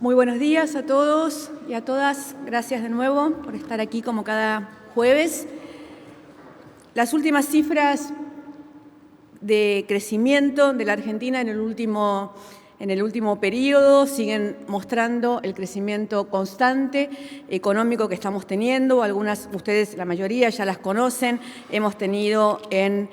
Muy buenos días a todos y a todas. Gracias de nuevo por estar aquí como cada jueves. Las últimas cifras de crecimiento de la Argentina en el último periodo siguen mostrando el crecimiento constante económico que estamos teniendo. Algunas, ustedes, la mayoría, ya las conocen. Hemos tenido en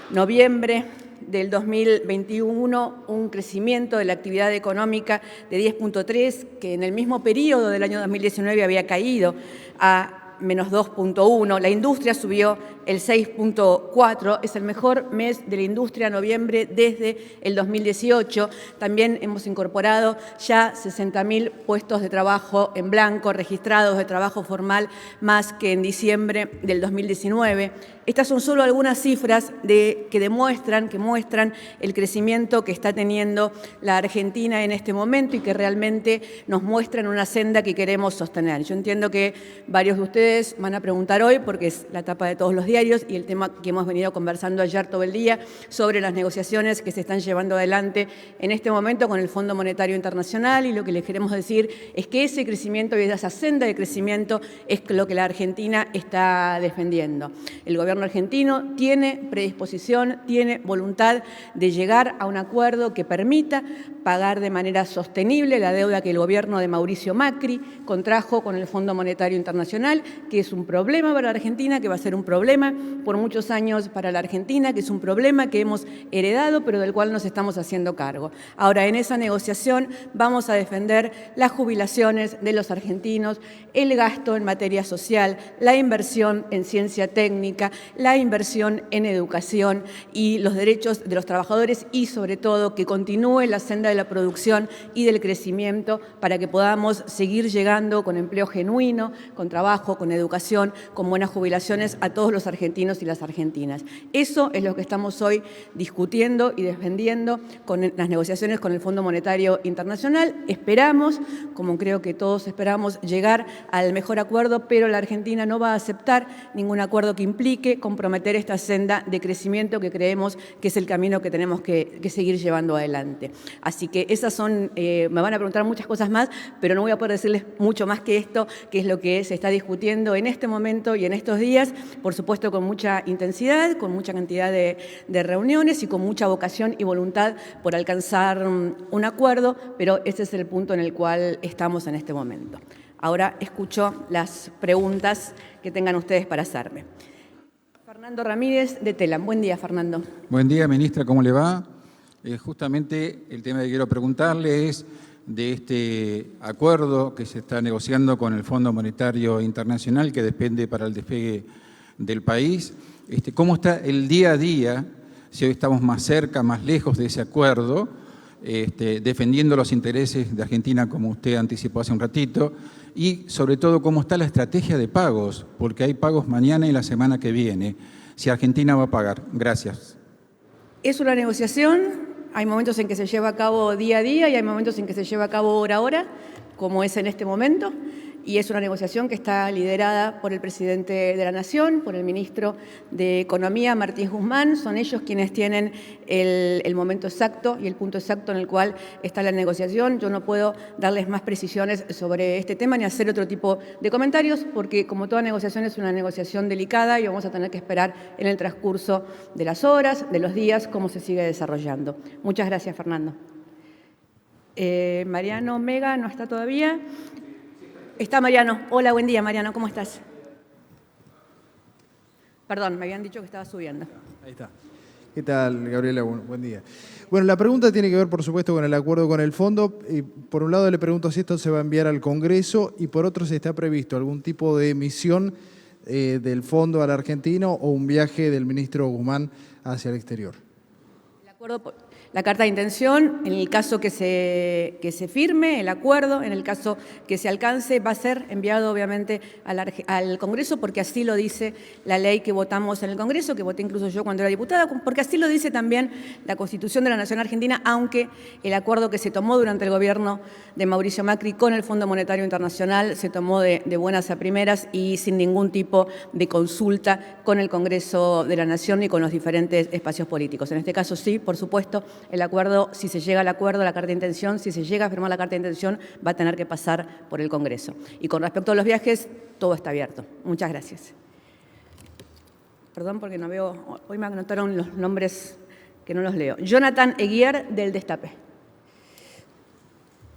noviembre del 2021 un crecimiento de la actividad económica de 10.3, que en el mismo periodo del año 2019 había caído a menos 2.1. La industria subió el 6.4, es el mejor mes de la industria, noviembre, desde el 2018. También hemos incorporado ya 60.000 puestos de trabajo en blanco, registrados de trabajo formal, más que en diciembre del 2019. Estas son solo algunas cifras que muestran el crecimiento que está teniendo la Argentina en este momento y que realmente nos muestran una senda que queremos sostener. Yo entiendo que varios de ustedes van a preguntar hoy, porque es la tapa de todos los diarios y el tema que hemos venido conversando ayer todo el día sobre las negociaciones que se están llevando adelante en este momento con el Fondo Monetario Internacional, y lo que les queremos decir es que ese crecimiento y esa senda de crecimiento es lo que la Argentina está defendiendo. El gobierno argentino tiene predisposición, tiene voluntad de llegar a un acuerdo que permita pagar de manera sostenible la deuda que el gobierno de Mauricio Macri contrajo con el Fondo Monetario Internacional, que es un problema para la Argentina, que va a ser un problema por muchos años para la Argentina, que es un problema que hemos heredado, pero del cual nos estamos haciendo cargo. Ahora, en esa negociación vamos a defender las jubilaciones de los argentinos, el gasto en materia social, la inversión en ciencia técnica, la inversión en educación y los derechos de los trabajadores, y sobre todo que continúe la senda de la producción y del crecimiento para que podamos seguir llegando con empleo genuino, con trabajo, con educación, con buenas jubilaciones a todos los argentinos y las argentinas. Eso es lo que estamos hoy discutiendo y defendiendo con las negociaciones con el Fondo Monetario Internacional. Esperamos, como creo que todos esperamos, llegar al mejor acuerdo, pero la Argentina no va a aceptar ningún acuerdo que implique comprometer esta senda de crecimiento que creemos que es el camino que tenemos que seguir llevando adelante. Así que esas son, me van a preguntar muchas cosas más, pero no voy a poder decirles mucho más que esto, que es lo que se está discutiendo en este momento y en estos días, por supuesto con mucha intensidad, con mucha cantidad de reuniones y con mucha vocación y voluntad por alcanzar un acuerdo, pero ese es el punto en el cual estamos en este momento. Ahora escucho las preguntas que tengan ustedes para hacerme. Fernando Ramírez, de Telam. Buen día, Fernando. Buen día, ministra, ¿cómo le va? Justamente el tema que quiero preguntarle es de este acuerdo que se está negociando con el Fondo Monetario Internacional, que depende para el despegue del país. ¿Cómo está el día a día? Si hoy estamos más cerca, más lejos de ese acuerdo, defendiendo los intereses de Argentina, como usted anticipó hace un ratito, y sobre todo cómo está la estrategia de pagos, porque hay pagos mañana y la semana que viene, si Argentina va a pagar. Gracias. Es una negociación, hay momentos en que se lleva a cabo día a día y hay momentos en que se lleva a cabo hora a hora, como es en este momento. Y es una negociación que está liderada por el presidente de la Nación, por el ministro de Economía, Martín Guzmán. Son ellos quienes tienen el momento exacto y el punto exacto en el cual está la negociación. Yo no puedo darles más precisiones sobre este tema ni hacer otro tipo de comentarios, porque como toda negociación es una negociación delicada y vamos a tener que esperar en el transcurso de las horas, de los días, cómo se sigue desarrollando. Muchas gracias, Fernando. Mariano Mega no está todavía. Está Mariano. Hola, buen día, Mariano. ¿Cómo estás? Perdón, me habían dicho que estaba subiendo. Ahí está. ¿Qué tal, Gabriela? Buen día. Bueno, la pregunta tiene que ver, por supuesto, con el acuerdo con el fondo. Por un lado, le pregunto si esto se va a enviar al Congreso y por otro, si está previsto algún tipo de emisión del fondo al argentino o un viaje del ministro Guzmán hacia el exterior. El acuerdo, la carta de intención, en el caso que se firme el acuerdo, en el caso que se alcance, va a ser enviado obviamente al Congreso, porque así lo dice la ley que votamos en el Congreso, que voté incluso yo cuando era diputada, porque así lo dice también la Constitución de la Nación Argentina, aunque el acuerdo que se tomó durante el gobierno de Mauricio Macri con el Fondo Monetario Internacional se tomó de buenas a primeras y sin ningún tipo de consulta con el Congreso de la Nación ni con los diferentes espacios políticos. En este caso sí, por supuesto, el acuerdo, si se llega al acuerdo, la carta de intención, si se llega a firmar la carta de intención, va a tener que pasar por el Congreso. Y con respecto a los viajes, todo está abierto. Muchas gracias. Perdón porque no veo, hoy me anotaron los nombres que no los leo. Jonathan Eguier, del Destape.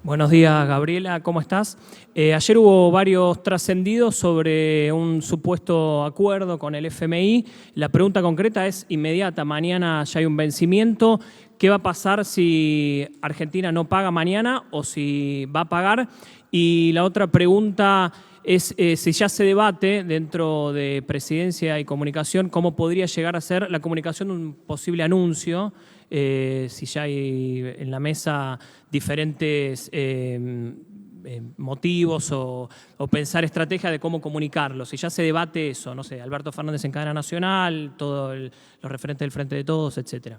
Buenos días, Gabriela, ¿cómo estás? Ayer hubo varios trascendidos sobre un supuesto acuerdo con el FMI. La pregunta concreta es inmediata. Mañana ya hay un vencimiento. ¿Qué va a pasar si Argentina no paga mañana o si va a pagar? Y la otra pregunta es si ya se debate dentro de Presidencia y Comunicación cómo podría llegar a ser la comunicación de un posible anuncio, si ya hay en la mesa diferentes motivos o pensar estrategia de cómo comunicarlo. Si ya se debate eso, no sé, Alberto Fernández en cadena nacional, todos los referentes del Frente de Todos, etcétera.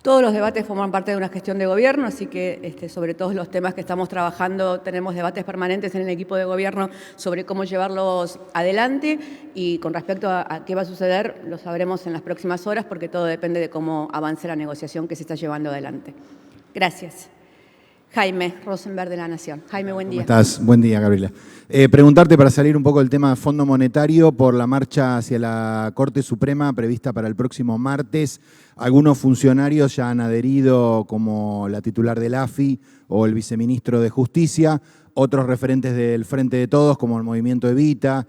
Todos los debates forman parte de una gestión de gobierno, así que sobre todos los temas que estamos trabajando tenemos debates permanentes en el equipo de gobierno sobre cómo llevarlos adelante, y con respecto a qué va a suceder lo sabremos en las próximas horas porque todo depende de cómo avance la negociación que se está llevando adelante. Gracias. Jaime Rosenberg, de La Nación. Jaime, buen día. ¿Cómo estás? Buen día, Gabriela. Preguntarte, para salir un poco del tema de Fondo Monetario, por la marcha hacia la Corte Suprema prevista para el próximo martes, algunos funcionarios ya han adherido, como la titular del AFI o el viceministro de Justicia. Otros referentes del Frente de Todos, como el Movimiento Evita,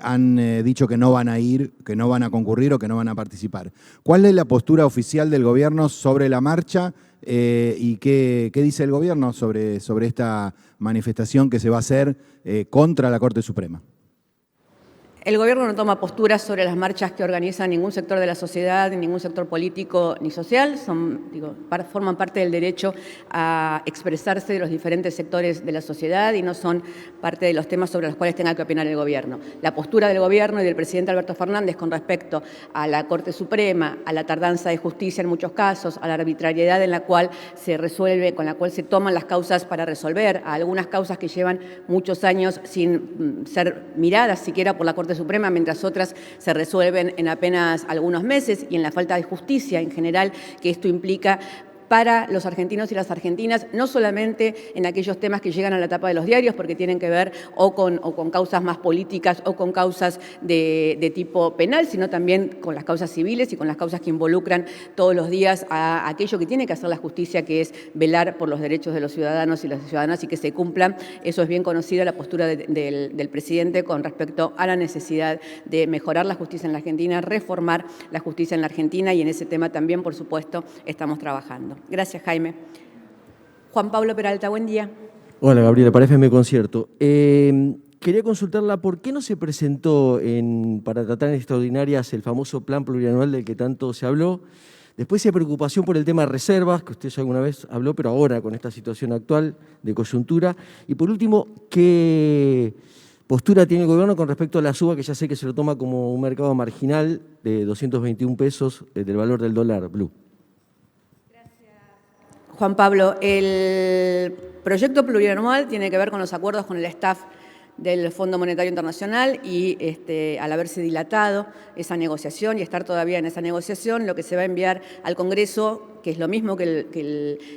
han dicho que no van a ir, que no van a concurrir o que no van a participar. ¿Cuál es la postura oficial del gobierno sobre la marcha? ¿Y qué dice el gobierno sobre esta manifestación que se va a hacer contra la Corte Suprema? El gobierno no toma posturas sobre las marchas que organiza ningún sector de la sociedad, ni ningún sector político ni social. Forman parte del derecho a expresarse de los diferentes sectores de la sociedad y no son parte de los temas sobre los cuales tenga que opinar el gobierno. La postura del gobierno y del presidente Alberto Fernández con respecto a la Corte Suprema, a la tardanza de justicia en muchos casos, a la arbitrariedad en la cual se resuelve, con la cual se toman las causas para resolver, a algunas causas que llevan muchos años sin ser miradas siquiera por la Corte Suprema, mientras otras se resuelven en apenas algunos meses, y en la falta de justicia en general que esto implica para los argentinos y las argentinas, no solamente en aquellos temas que llegan a la tapa de los diarios, porque tienen que ver o con causas más políticas o con causas de tipo penal, sino también con las causas civiles y con las causas que involucran todos los días a aquello que tiene que hacer la justicia, que es velar por los derechos de los ciudadanos y las ciudadanas y que se cumplan. Eso es bien conocida, la postura del presidente con respecto a la necesidad de mejorar la justicia en la Argentina, reformar la justicia en la Argentina, y en ese tema también, por supuesto, estamos trabajando. Gracias, Jaime. Juan Pablo Peralta, buen día. Hola, Gabriela, para FM Concierto. Quería consultarla por qué no se presentó para tratar en extraordinarias el famoso plan plurianual del que tanto se habló. Después hay preocupación por el tema de reservas, que usted ya alguna vez habló, pero ahora con esta situación actual de coyuntura. Y por último, ¿qué postura tiene el gobierno con respecto a la suba, que ya sé que se lo toma como un mercado marginal de 221 pesos del valor del dólar blue? Juan Pablo, el proyecto plurianual tiene que ver con los acuerdos con el staff del Fondo Monetario Internacional y al haberse dilatado esa negociación y estar todavía en esa negociación, lo que se va a enviar al Congreso, que es lo mismo que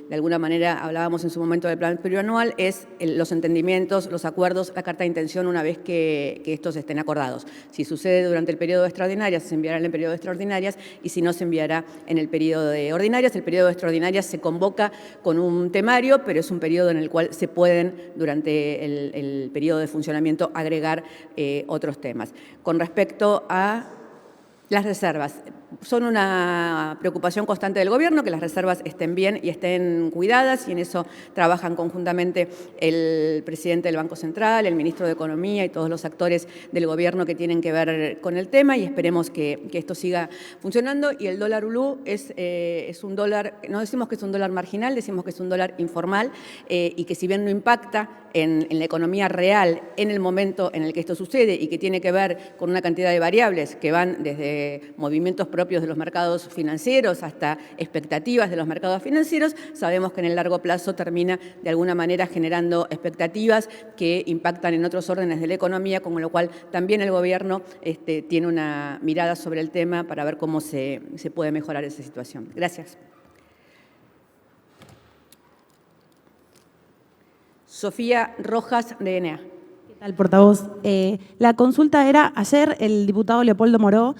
de alguna manera hablábamos en su momento del plan plurianual, es los entendimientos, los acuerdos, la carta de intención una vez que estos estén acordados. Si sucede durante el periodo de extraordinarias, se enviará en el periodo de extraordinarias, y si no, se enviará en el periodo de ordinarias. El periodo de extraordinarias se convoca con un temario, pero es un periodo en el cual se pueden, durante el periodo de funcionamiento, agregar otros temas. Con respecto a las reservas, son una preocupación constante del gobierno que las reservas estén bien y estén cuidadas, y en eso trabajan conjuntamente el presidente del Banco Central, el ministro de Economía y todos los actores del gobierno que tienen que ver con el tema, y esperemos que esto siga funcionando. Y el dólar blue es un dólar, no decimos que es un dólar marginal, decimos que es un dólar informal, y que si bien no impacta en la economía real en el momento en el que esto sucede, y que tiene que ver con una cantidad de variables que van desde movimientos propios propios de los mercados financieros hasta expectativas de los mercados financieros, sabemos que en el largo plazo termina de alguna manera generando expectativas que impactan en otros órdenes de la economía, con lo cual también el gobierno tiene una mirada sobre el tema para ver cómo se puede mejorar esa situación. Gracias. Sofía Rojas, DNA. ¿Qué tal, portavoz? La consulta era, ayer el diputado Leopoldo Moró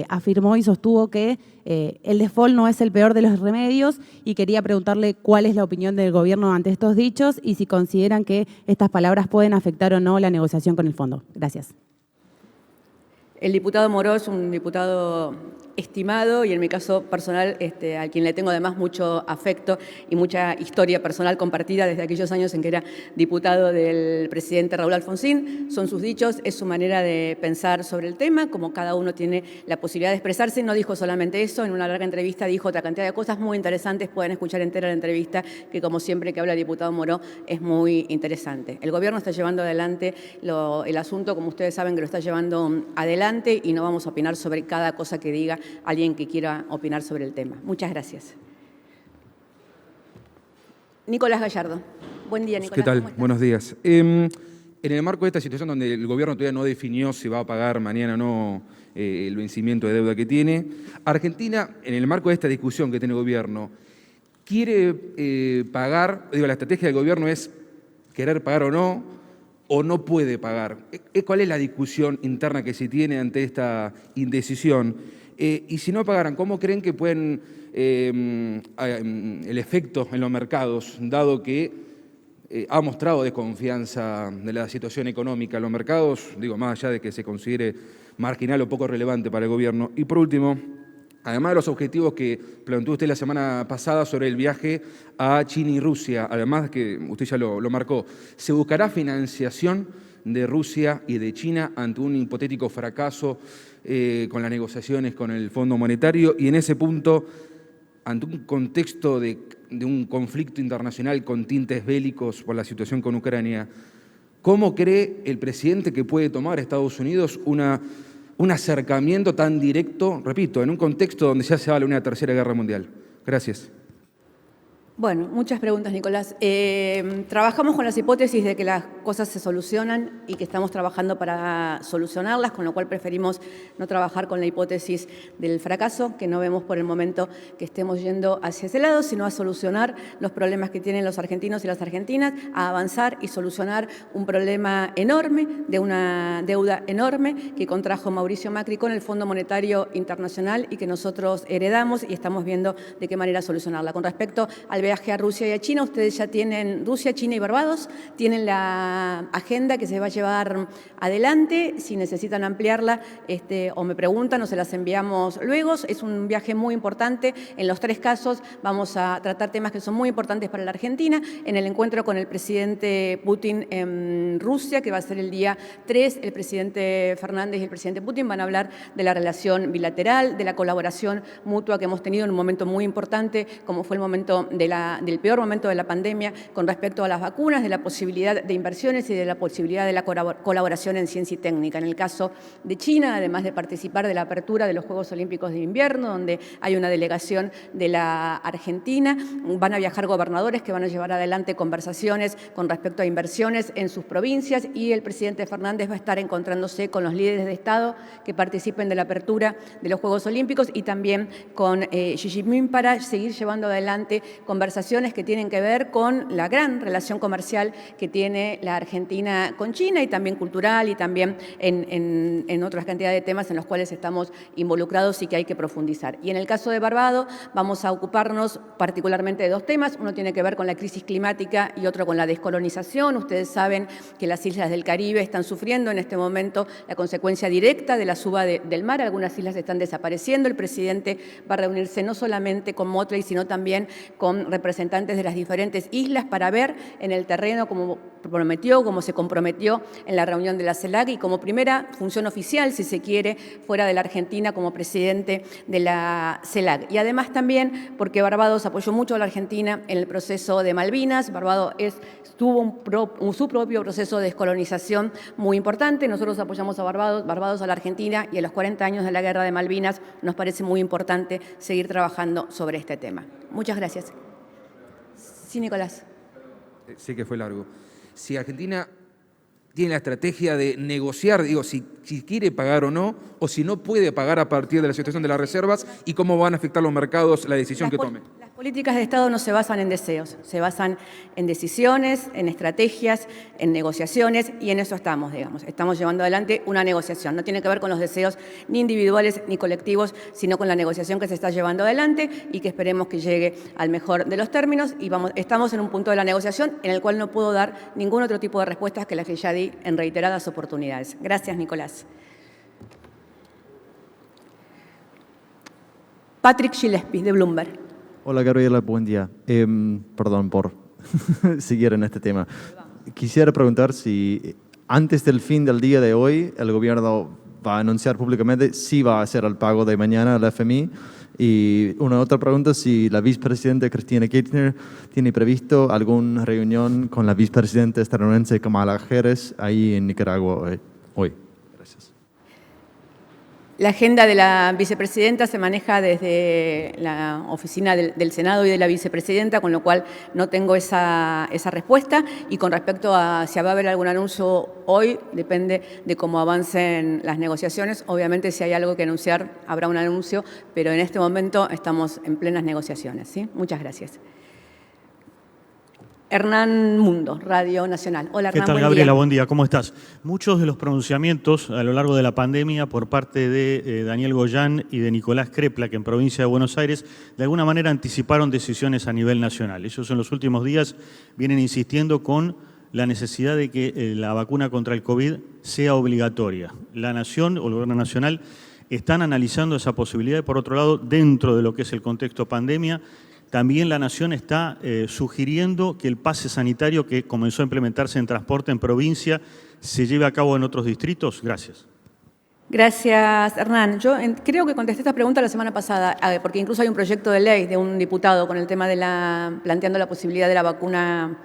afirmó y sostuvo que el default no es el peor de los remedios y quería preguntarle cuál es la opinión del gobierno ante estos dichos y si consideran que estas palabras pueden afectar o no la negociación con el fondo. Gracias. El diputado Moró es un diputado estimado y en mi caso personal, a quien le tengo además mucho afecto y mucha historia personal compartida desde aquellos años en que era diputado del presidente Raúl Alfonsín. Son sus dichos, es su manera de pensar sobre el tema, como cada uno tiene la posibilidad de expresarse. No dijo solamente eso, en una larga entrevista dijo otra cantidad de cosas muy interesantes. Pueden escuchar entera la entrevista, que como siempre que habla el diputado Moró es muy interesante. El gobierno está llevando adelante el asunto, como ustedes saben que lo está llevando adelante, y no vamos a opinar sobre cada cosa que diga alguien que quiera opinar sobre el tema. Muchas gracias. Nicolás Gallardo. Buen día, Nicolás. ¿Qué tal? ¿Cómo estás? Buenos días. En el marco de esta situación donde el gobierno todavía no definió si va a pagar mañana o no el vencimiento de deuda que tiene, Argentina, en el marco de esta discusión que tiene el gobierno, quiere pagar, la estrategia del gobierno es querer pagar o no puede pagar. ¿Cuál es la discusión interna que se tiene ante esta indecisión? Y si no pagaran, ¿cómo creen que pueden el efecto en los mercados, dado que ha mostrado desconfianza de la situación económica en los mercados, más allá de que se considere marginal o poco relevante para el gobierno? Y por último, además de los objetivos que planteó usted la semana pasada sobre el viaje a China y Rusia, además que usted ya lo marcó, ¿se buscará financiación de Rusia y de China ante un hipotético fracaso con las negociaciones con el Fondo Monetario? Y en ese punto, ante un contexto de un conflicto internacional con tintes bélicos por la situación con Ucrania, ¿cómo cree el presidente que puede tomar Estados Unidos un acercamiento tan directo, repito, en un contexto donde ya se habla de una tercera guerra mundial? Gracias. Bueno, muchas preguntas, Nicolás. Trabajamos con las hipótesis de que las cosas se solucionan y que estamos trabajando para solucionarlas, con lo cual preferimos no trabajar con la hipótesis del fracaso, que no vemos por el momento que estemos yendo hacia ese lado, sino a solucionar los problemas que tienen los argentinos y las argentinas, a avanzar y solucionar un problema enorme, de una deuda enorme que contrajo Mauricio Macri con el Fondo Monetario Internacional y que nosotros heredamos y estamos viendo de qué manera solucionarla. Con respecto al viaje a Rusia y a China, ustedes ya tienen Rusia, China y Barbados, tienen la agenda que se va a llevar adelante. Si necesitan ampliarla o me preguntan o se las enviamos luego. Es un viaje muy importante. En los tres casos vamos a tratar temas que son muy importantes para la Argentina. En el encuentro con el presidente Putin en Rusia, que va a ser el día 3, el presidente Fernández y el presidente Putin van a hablar de la relación bilateral, de la colaboración mutua que hemos tenido en un momento muy importante, como fue el momento del peor momento de la pandemia con respecto a las vacunas, de la posibilidad de inversiones y de la posibilidad de la colaboración en ciencia y técnica. En el caso de China, además de participar de la apertura de los Juegos Olímpicos de Invierno, donde hay una delegación de la Argentina, van a viajar gobernadores que van a llevar adelante conversaciones con respecto a inversiones en sus provincias, y el presidente Fernández va a estar encontrándose con los líderes de Estado que participen de la apertura de los Juegos Olímpicos y también con Xi Jinping para seguir llevando adelante conversaciones que tienen que ver con la gran relación comercial que tiene la Argentina con China, y también cultural, y también en otras cantidades de temas en los cuales estamos involucrados y que hay que profundizar. Y en el caso de Barbados vamos a ocuparnos particularmente de dos temas. Uno tiene que ver con la crisis climática y otro con la descolonización. Ustedes saben que las islas del Caribe están sufriendo en este momento la consecuencia directa de la suba del mar. Algunas islas están desapareciendo. El presidente va a reunirse no solamente con Motley, sino también con representantes de las diferentes islas para ver en el terreno cómo se comprometió en la reunión de la CELAC y como primera función oficial, si se quiere, fuera de la Argentina como presidente de la CELAC. Y además también porque Barbados apoyó mucho a la Argentina en el proceso de Malvinas. Barbados tuvo su propio proceso de descolonización muy importante. Nosotros apoyamos a Barbados a la Argentina, y a los 40 años de la Guerra de Malvinas nos parece muy importante seguir trabajando sobre este tema. Muchas gracias. Sí, Nicolás. Sé que fue largo. Si Argentina tiene la estrategia de negociar, digo, si quiere pagar o no, o si no puede pagar a partir de la situación de las reservas, y cómo van a afectar los mercados la decisión que tome. Las políticas de Estado no se basan en deseos, se basan en decisiones, en estrategias, en negociaciones, y en eso estamos, digamos. Estamos llevando adelante una negociación. No tiene que ver con los deseos ni individuales ni colectivos, sino con la negociación que se está llevando adelante y que esperemos que llegue al mejor de los términos. Y estamos en un punto de la negociación en el cual no puedo dar ningún otro tipo de respuestas que las que ya di en reiteradas oportunidades. Gracias, Nicolás. Patrick Gillespie, de Bloomberg. Hola, Gabriela, buen día. Perdón por seguir en este tema. Quisiera preguntar si antes del fin del día de hoy el gobierno va a anunciar públicamente si va a hacer el pago de mañana al FMI. Y una otra pregunta, si la vicepresidenta Cristina Kirchner tiene previsto alguna reunión con la vicepresidenta estadounidense Kamala Harris ahí en Nicaragua hoy. Gracias. La agenda de la vicepresidenta se maneja desde la oficina del Senado y de la vicepresidenta, con lo cual no tengo esa respuesta. Y con respecto a si va a haber algún anuncio hoy, depende de cómo avancen las negociaciones. Obviamente, si hay algo que anunciar, habrá un anuncio, pero en este momento estamos en plenas negociaciones, ¿sí? Muchas gracias. Hernán Mundo, Radio Nacional. Hola, Hernán. ¿Qué tal, Gabriela? Buen día, ¿cómo estás? Muchos de los pronunciamientos a lo largo de la pandemia por parte de Daniel Goyán y de Nicolás Crepla, que en provincia de Buenos Aires, de alguna manera anticiparon decisiones a nivel nacional. Ellos en los últimos días vienen insistiendo con la necesidad de que la vacuna contra el COVID sea obligatoria. La Nación o el Gobierno Nacional están analizando esa posibilidad y, por otro lado, dentro de lo que es el contexto pandemia, también la Nación está sugiriendo que el pase sanitario que comenzó a implementarse en transporte en provincia se lleve a cabo en otros distritos. Gracias. Gracias, Hernán. Yo creo que contesté esta pregunta la semana pasada, porque incluso hay un proyecto de ley de un diputado con el tema de planteando la posibilidad de la vacuna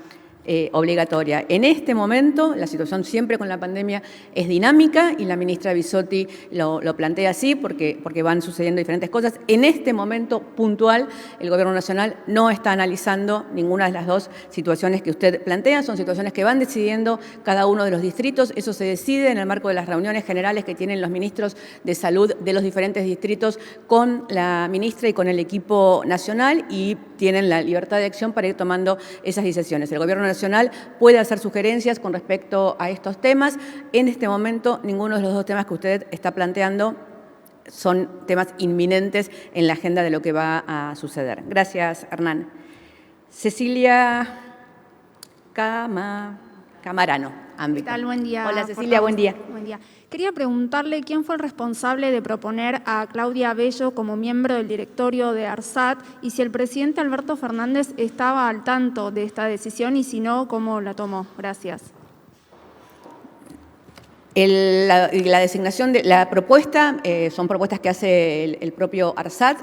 obligatoria. En este momento, la situación siempre con la pandemia es dinámica y la ministra Bisotti lo plantea así porque van sucediendo diferentes cosas. En este momento puntual, el Gobierno Nacional no está analizando ninguna de las dos situaciones que usted plantea. Son situaciones que van decidiendo cada uno de los distritos. Eso se decide en el marco de las reuniones generales que tienen los ministros de salud de los diferentes distritos con la ministra y con el equipo nacional, y tienen la libertad de acción para ir tomando esas decisiones. El Gobierno Nacional puede hacer sugerencias con respecto a estos temas. En este momento, ninguno de los dos temas que usted está planteando son temas inminentes en la agenda de lo que va a suceder. Gracias, Hernán. Cecilia Camarano, ámbito. ¿Qué tal? Buen día. Hola, Cecilia, buen día. Buen día. Quería preguntarle quién fue el responsable de proponer a Claudia Bello como miembro del directorio de ARSAT y si el presidente Alberto Fernández estaba al tanto de esta decisión y si no, ¿cómo la tomó? Gracias. La designación de la propuesta son propuestas que hace el propio ARSAT.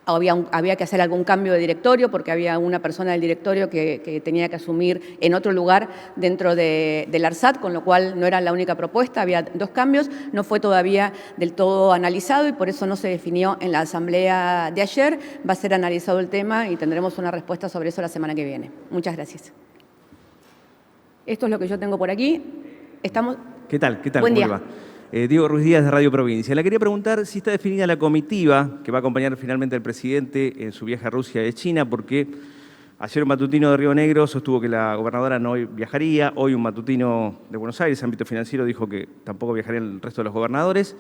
Había que hacer algún cambio de directorio porque había una persona del directorio que tenía que asumir en otro lugar dentro del ARSAT, con lo cual no era la única propuesta, había dos cambios, no fue todavía del todo analizado y por eso no se definió en la asamblea de ayer. Va a ser analizado el tema y tendremos una respuesta sobre eso la semana que viene. Muchas gracias. Esto es lo que yo tengo por aquí. Estamos... ¿Qué tal? Buen día. ¿Cómo le va? Diego Ruiz Díaz, de Radio Provincia. Le quería preguntar si está definida la comitiva que va a acompañar finalmente al presidente en su viaje a Rusia de China, porque ayer un matutino de Río Negro sostuvo que la gobernadora no viajaría, hoy un matutino de Buenos Aires, ámbito financiero, dijo que tampoco viajarían el resto de los gobernadores.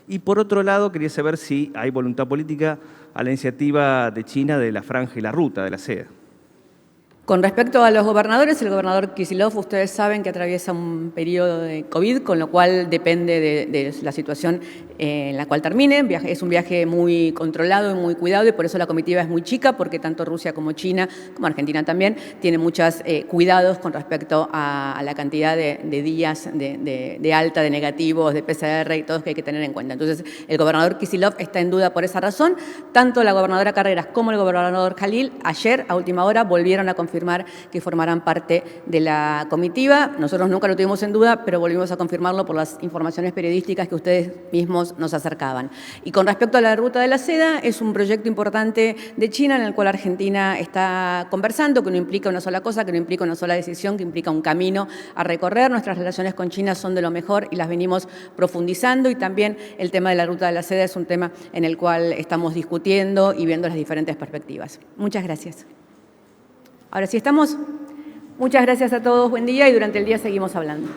Y por otro lado, quería saber si hay voluntad política a la iniciativa de China de la franja y la ruta de la seda. Con respecto a los gobernadores, el gobernador Kicillof, ustedes saben que atraviesa un periodo de COVID, con lo cual depende de la situación en la cual termine. Es un viaje muy controlado y muy cuidado, y por eso la comitiva es muy chica, porque tanto Rusia como China, como Argentina también, tienen muchos cuidados con respecto a la cantidad de días de alta, de negativos, de PCR y todos que hay que tener en cuenta. Entonces, el gobernador Kicillof está en duda por esa razón. Tanto la gobernadora Carreras como el gobernador Jalil, ayer, a última hora, volvieron a confirmar que formarán parte de la comitiva. Nosotros nunca lo tuvimos en duda, pero volvimos a confirmarlo por las informaciones periodísticas que ustedes mismos nos acercaban. Y con respecto a la ruta de la seda, es un proyecto importante de China en el cual Argentina está conversando, que no implica una sola cosa, que no implica una sola decisión, que implica un camino a recorrer. Nuestras relaciones con China son de lo mejor y las venimos profundizando, y también el tema de la ruta de la seda es un tema en el cual estamos discutiendo y viendo las diferentes perspectivas. Muchas gracias. Ahora sí estamos. Muchas gracias a todos, buen día, y durante el día seguimos hablando.